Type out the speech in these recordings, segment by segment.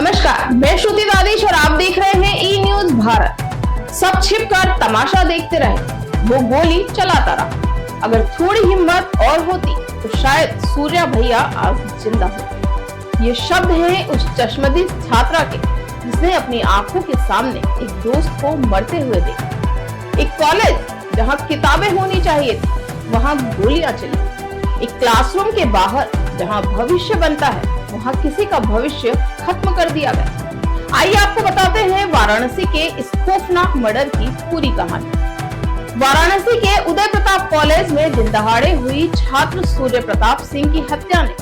नमस्कार, मैं श्रुति दादिश और आप देख रहे हैं ई न्यूज भारत। सब छिपकर तमाशा देखते रहे, वो गोली चलाता रहा। अगर थोड़ी हिम्मत और होती तो शायद सूर्या भैया आज जिंदा होते। ये शब्द हैं उस चश्मदीद छात्रा के जिसने अपनी आंखों के सामने एक दोस्त को मरते हुए देखा। एक कॉलेज जहां किताबें होनी चाहिए थी, वहां गोलियां चली। एक क्लासरूम के बाहर जहां भविष्य बनता है, वहां किसी का भविष्य खत्म कर दिया गया। आइए आपको बताते हैं वाराणसी के इस खौफनाक मर्डर की पूरी कहानी। वाराणसी के उदय प्रताप कॉलेज में दिन दहाड़े हुई छात्र सूर्य प्रताप सिंह की हत्या ने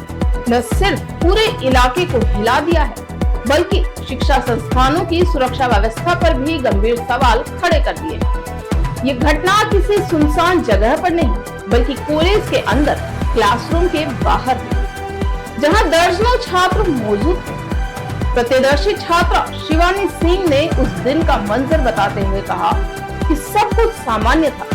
न सिर्फ पूरे इलाके को हिला दिया है, बल्कि शिक्षा संस्थानों की सुरक्षा व्यवस्था पर भी गंभीर सवाल खड़े कर दिए। ये घटना किसी सुनसान जगह पर नहीं, बल्कि कॉलेज के अंदर क्लासरूम के बाहर हुई, जहां दर्जनों छात्र मौजूद थे। प्रतिदर्शी छात्रा शिवानी सिंह ने उस दिन का मंजर बताते हुए कहा कि सब कुछ सामान्य था।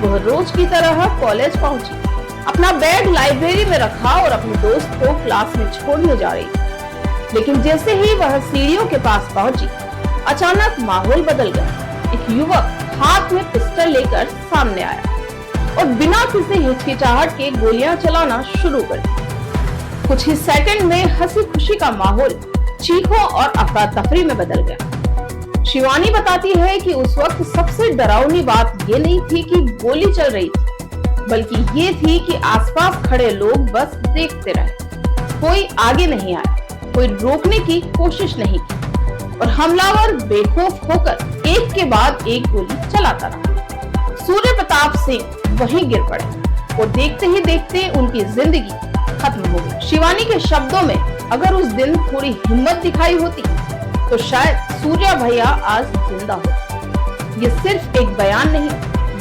वह रोज की तरह कॉलेज पहुंची, अपना बैग लाइब्रेरी में रखा और अपने दोस्त को क्लास में छोड़ने जा रही थी। लेकिन जैसे ही वह सीढ़ियों के पास पहुंची, अचानक माहौल बदल गया। एक युवक हाथ में पिस्टल लेकर सामने आया और बिना किसी हिचकिचाहट के गोलियां चलाना शुरू कर दी। कुछ ही सेकंड में हंसी खुशी का माहौल चीखों और अफरा तफरी में बदल गया। शिवानी बताती है कि उस वक्त सबसे डरावनी बात ये नहीं थी कि गोली चल रही थी, बल्कि ये थी कि आसपास खड़े लोग बस देखते रहे। कोई आगे नहीं आया, कोई रोकने की कोशिश नहीं की और हमलावर बेखौफ होकर एक के बाद एक गोली चलाता रहा। सूर्य प्रताप सिंह वहीं गिर पड़े और देखते ही देखते उनकी जिंदगी खत्म हो गई। शिवानी के शब्दों में, अगर उस दिन थोड़ी हिम्मत दिखाई होती तो शायद सूर्या भैया आज जिंदा होते। ये सिर्फ एक बयान नहीं,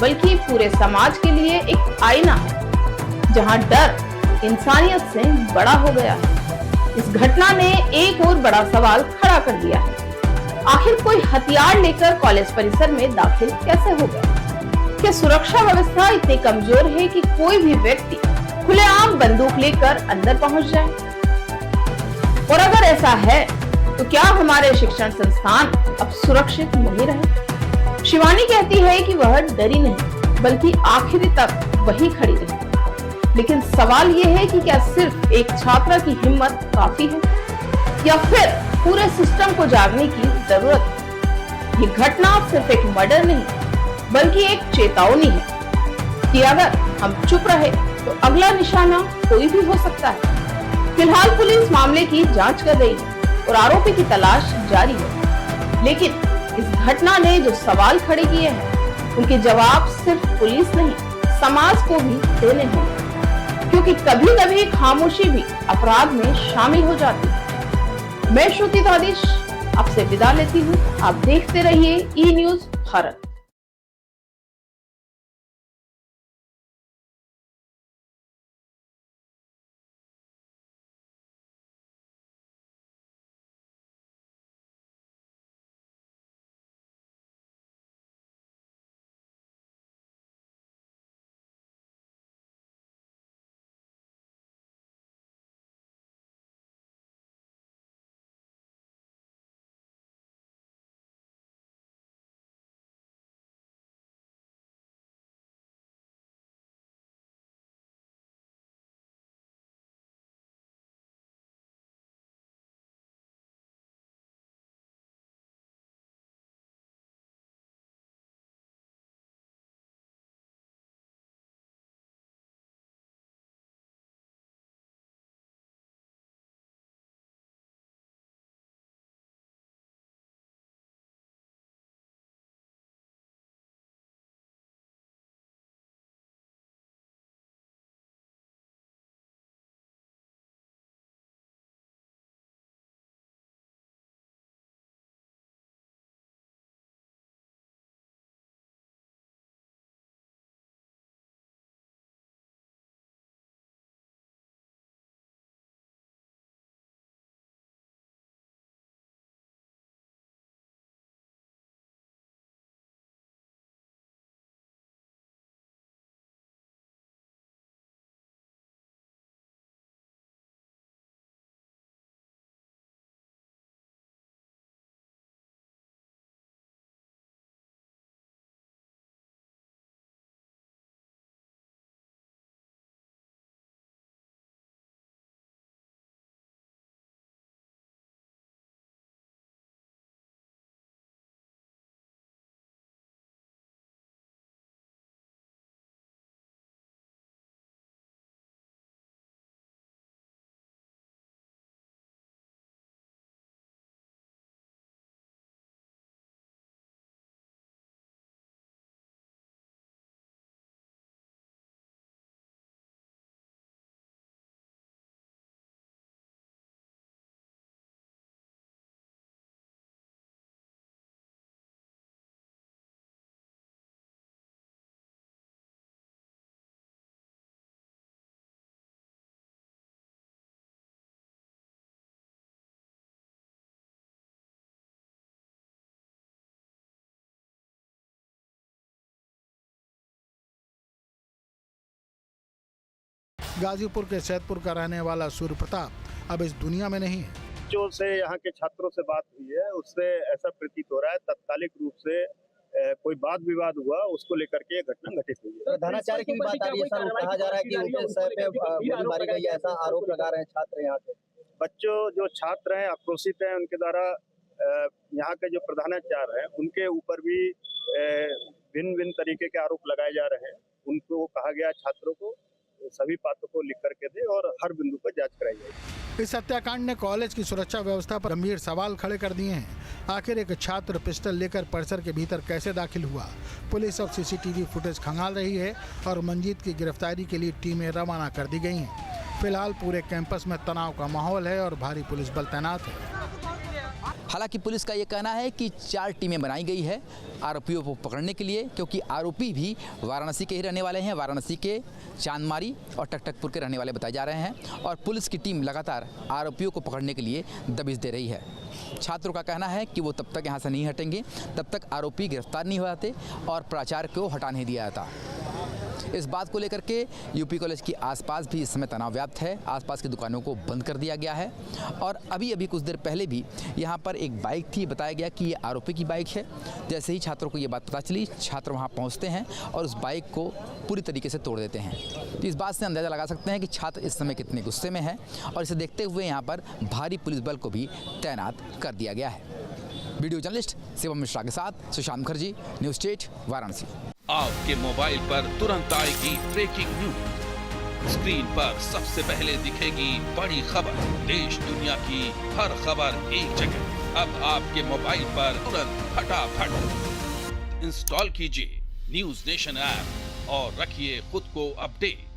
बल्कि पूरे समाज के लिए एक आईना है, जहां डर इंसानियत से बड़ा हो गया है। इस घटना ने एक और बड़ा सवाल खड़ा कर दिया है। आखिर कोई हथियार लेकर कॉलेज परिसर में दाखिल कैसे हो गया? क्या सुरक्षा व्यवस्था इतनी कमजोर है कि कोई भी व्यक्ति खुलेआम बंदूक लेकर अंदर पहुंच जाए? और अगर ऐसा है तो क्या हमारे शिक्षण संस्थान अब सुरक्षित नहीं रहे? शिवानी कहती है कि वह डरी नहीं, बल्कि आखिरी तक वही खड़ी रही। लेकिन सवाल यह है कि क्या सिर्फ एक छात्रा की हिम्मत काफी है या फिर पूरे सिस्टम को जागने की जरूरत है? ये घटना सिर्फ एक मर्डर नहीं, बल्कि एक चेतावनी है कि अगर हम चुप रहे तो अगला निशाना कोई भी हो सकता है। फिलहाल पुलिस मामले की जांच कर रही है और आरोपी की तलाश जारी है। लेकिन इस घटना ने जो सवाल खड़े किए हैं, उनके जवाब सिर्फ पुलिस नहीं, समाज को भी देने होंगे, क्योंकि कभी कभी खामोशी भी अपराध में शामिल हो जाती है। मैं श्रुति दादिश आपसे विदा लेती हूँ। आप देखते रहिए ई न्यूज भारत। गाजीपुर के सैदपुर का रहने वाला सूर्य प्रताप अब इस दुनिया में नहीं है। जो से यहाँ के छात्रों से बात हुई है उससे ऐसा प्रतीत हो रहा है तत्कालिक रूप से कोई वाद विवाद हुआ उसको लेकर के ये घटना घटित हुई है। प्रधानाचार्य की भी बात आ रही है सर, कहा जा रहा है कि उनके सर पे गोली मारी गई है, ऐसा आरोप लगा रहे हैं छात्र यहाँ के। बच्चों जो छात्र हैं आक्रोशित हैं, उनके द्वारा यहाँ के जो प्रधानाचार्य हैं उनके ऊपर भी भिन्न भिन्न तरीके के आरोप लगाए जा रहे हैं। उनको कहा गया छात्रों को सभी बातों को लिख करके दे और हर बिंदु पर जांच कराई जाएगी। इस हत्याकांड ने कॉलेज की सुरक्षा व्यवस्था पर गंभीर सवाल खड़े कर दिए हैं। आखिर एक छात्र पिस्टल लेकर परिसर के भीतर कैसे दाखिल हुआ? पुलिस अब सीसीटीवी फुटेज खंगाल रही है और मंजीत की गिरफ्तारी के लिए टीमें रवाना कर दी गई हैं। फिलहाल पूरे कैंपस में तनाव का माहौल है और भारी पुलिस बल तैनात है। हालांकि पुलिस का ये कहना है कि 4 टीमें बनाई गई है आरोपियों को पकड़ने के लिए, क्योंकि आरोपी भी वाराणसी के ही रहने वाले हैं। वाराणसी के चांदमारी और टकटकपुर के रहने वाले बताए जा रहे हैं और पुलिस की टीम लगातार आरोपियों को पकड़ने के लिए दबिश दे रही है। छात्रों का कहना है कि वो तब तक यहाँ से नहीं हटेंगे तब तक आरोपी गिरफ्तार नहीं हो जाते और प्राचार्य को हटा नहीं दिया जाता। इस बात को लेकर के यूपी कॉलेज के आसपास भी इस समय तनाव व्याप्त है। आसपास की दुकानों को बंद कर दिया गया है और अभी कुछ देर पहले भी यहाँ पर एक बाइक थी, बताया गया कि ये आरोपी की बाइक है। जैसे ही छात्रों को ये बात पता चली, छात्र वहाँ पहुँचते हैं और उस बाइक को पूरी तरीके से तोड़ देते हैं। तो इस बात से अंदाज़ा लगा सकते हैं कि छात्र इस समय कितने गुस्से में हैं और इसे देखते हुए यहाँ पर भारी पुलिस बल को भी तैनात कर दिया गया है। वीडियो जर्नलिस्ट शिवम मिश्रा के साथ सुशांत मुखर्जी, न्यूज़ स्टेट, वाराणसी। आपके मोबाइल पर तुरंत आएगी ब्रेकिंग न्यूज। स्क्रीन पर सबसे पहले दिखेगी बड़ी खबर। देश दुनिया की हर खबर एक जगह। अब आपके मोबाइल पर तुरंत फटाफट इंस्टॉल कीजिए न्यूज़ नेशन ऐप और रखिए खुद को अपडेट।